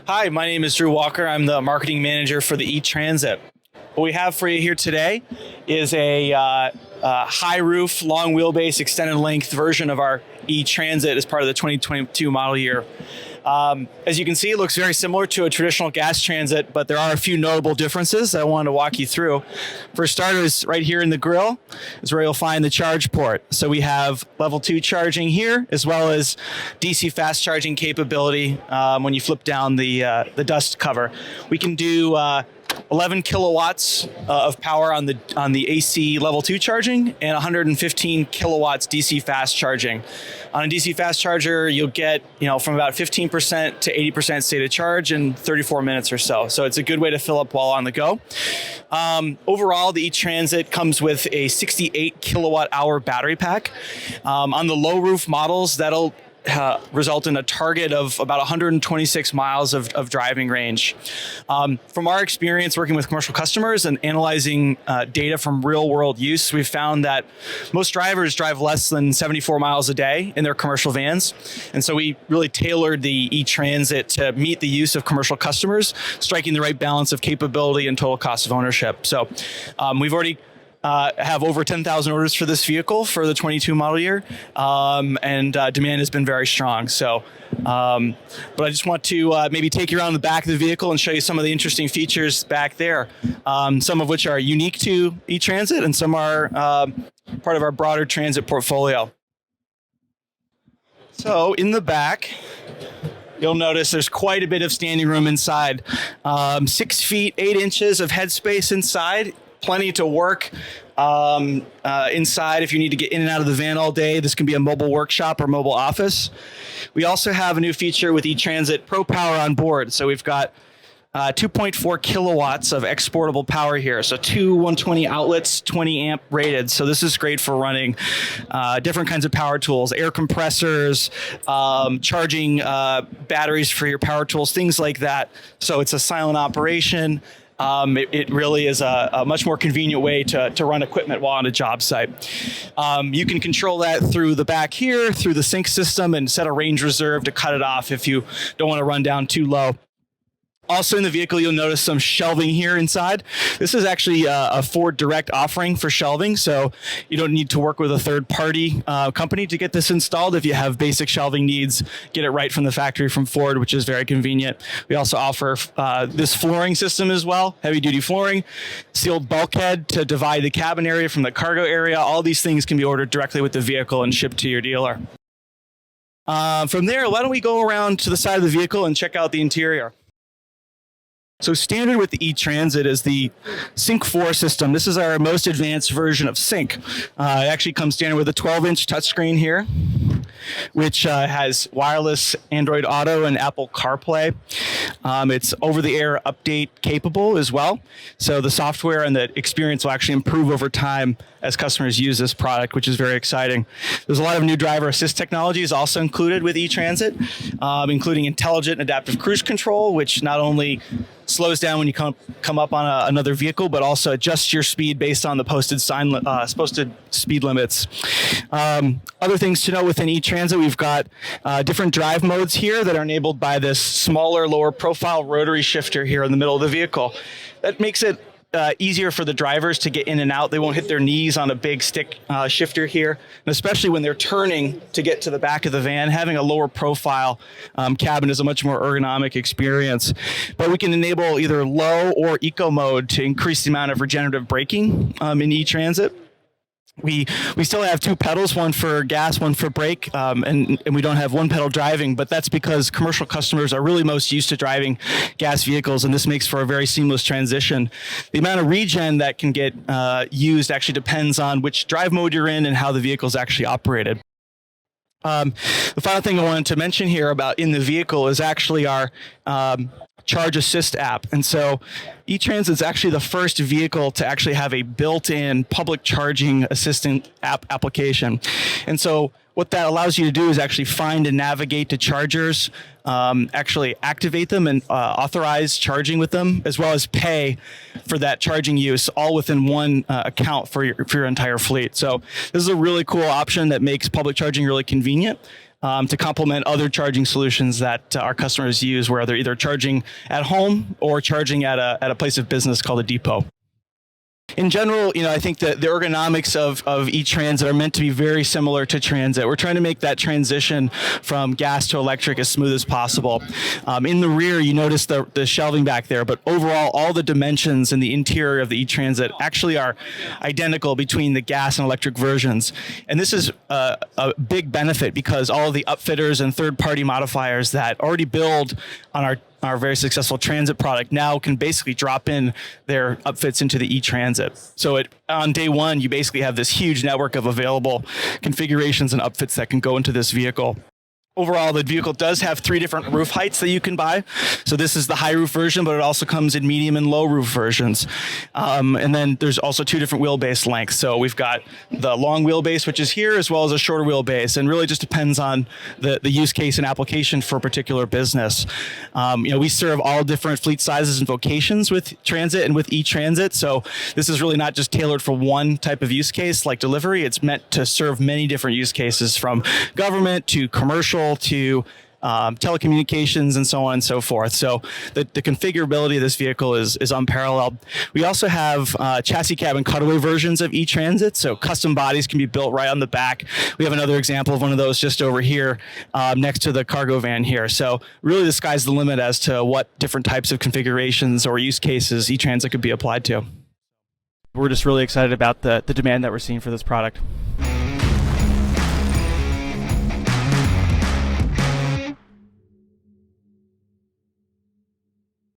Hi, my name is Drew Walker. I'm the marketing manager for the E-Transit. What we have for you here today is a high roof, long wheelbase, extended length version of our E-Transit as part of the 2022 model year. As you can see, it looks very similar to a traditional gas transit, but there are a few notable differences I wanted to walk you through. For starters, right here in the grille is where you'll find the charge port. So we have level 2 charging here, as well as DC fast charging capability when you flip down the dust cover. We can do 11 kilowatts of power on the AC level 2 charging and 115 kilowatts DC fast charging. On a DC fast charger, you'll get from about 15% to 80% state of charge in 34 minutes or so. So it's a good way to fill up while on the go. Overall, the E-Transit comes with a 68 kilowatt hour battery pack. On the low roof models, that'll result in a target of about 126 miles of driving range. From our experience working with commercial customers and analyzing data from real world use, we've found that most drivers drive less than 74 miles a day in their commercial vans. And so we really tailored the E-Transit to meet the use of commercial customers, striking the right balance of capability and total cost of ownership. So we've already have over 10,000 orders for this vehicle for the 22 model year, and demand has been very strong. So, but I just want to maybe take you around the back of the vehicle and show you some of the interesting features back there, some of which are unique to E-Transit and some are part of our broader transit portfolio. So in the back, you'll notice there's quite a bit of standing room inside. 6 feet, 8 inches of headspace inside. Plenty to work inside if you need to get in and out of the van all day. This can be a mobile workshop or mobile office. We also have a new feature with E-Transit ProPower on board. So we've got 2.4 kilowatts of exportable power here. So 2 120 outlets, 20 amp rated. So this is great for running different kinds of power tools, air compressors, charging batteries for your power tools, things like that. So it's a silent operation. It really is a much more convenient way to run equipment while on a job site. You can control that through the back here, through the sync system, and set a range reserve to cut it off if you don't want to run down too low. Also in the vehicle, you'll notice some shelving here inside. This is actually a Ford Direct offering for shelving, so you don't need to work with a third-party company to get this installed. If you have basic shelving needs, get it right from the factory from Ford, which is very convenient. We also offer this flooring system as well, heavy-duty flooring, sealed bulkhead to divide the cabin area from the cargo area. All these things can be ordered directly with the vehicle and shipped to your dealer. From there, why don't we go around to the side of the vehicle and check out the interior. So standard with the E-Transit is the Sync 4 system. This is our most advanced version of Sync. It actually comes standard with a 12-inch touchscreen here, which has wireless Android Auto and Apple CarPlay. It's over-the-air update capable as well. So the software and the experience will actually improve over time as customers use this product, which is very exciting. There's a lot of new driver assist technologies also included with E-Transit, including intelligent adaptive cruise control, which not only slows down when you come up on another vehicle, but also adjusts your speed based on the posted speed limits. Other things to note within E-Transit, we've got different drive modes here that are enabled by this smaller, lower profile rotary shifter here in the middle of the vehicle. That makes it easier for the drivers to get in and out. They won't hit their knees on a big stick shifter here, and especially when they're turning to get to the back of the van, having a lower profile cabin is a much more ergonomic experience. But we can enable either low or eco mode to increase the amount of regenerative braking in E-Transit. We still have 2 pedals, one for gas, one for brake, and we don't have one pedal driving, but that's because commercial customers are really most used to driving gas vehicles, and this makes for a very seamless transition. The amount of regen that can get used actually depends on which drive mode you're in and how the vehicle is actually operated. The final thing I wanted to mention here about in the vehicle is actually our Charge Assist app. And so E-Transit is actually the first vehicle to actually have a built-in public charging assistant application. And so what that allows you to do is actually find and navigate to chargers, actually activate them and authorize charging with them, as well as pay for that charging use, all within one account for your entire fleet. So this is a really cool option that makes public charging really convenient. to complement other charging solutions that our customers use, where they're either charging at home or charging at a place of business called a depot. In general, I think that the ergonomics of e-transit are meant to be very similar to transit. We're trying to make that transition from gas to electric as smooth as possible. In the rear, you notice the shelving back there, but overall, all the dimensions in the interior of the e-transit actually are identical between the gas and electric versions. And this is a big benefit because all of the upfitters and third-party modifiers that already build on our very successful transit product now can basically drop in their upfits into the e-transit. So on day one, you basically have this huge network of available configurations and upfits that can go into this vehicle. Overall, the vehicle does have 3 different roof heights that you can buy. So this is the high roof version, but it also comes in medium and low roof versions. And then there's also 2 different wheelbase lengths. So we've got the long wheelbase, which is here, as well as a shorter wheelbase. And really just depends on the use case and application for a particular business. We serve all different fleet sizes and vocations with transit and with e-transit. So this is really not just tailored for one type of use case like delivery. It's meant to serve many different use cases, from government to commercial to telecommunications and so on and so forth. So the configurability of this vehicle is unparalleled. We also have chassis cab and cutaway versions of e-transit, so custom bodies can be built right on the back. We have another example of one of those just over here next to the cargo van here. So really the sky's the limit as to what different types of configurations or use cases e-transit could be applied to. We're just really excited about the demand that we're seeing for this product.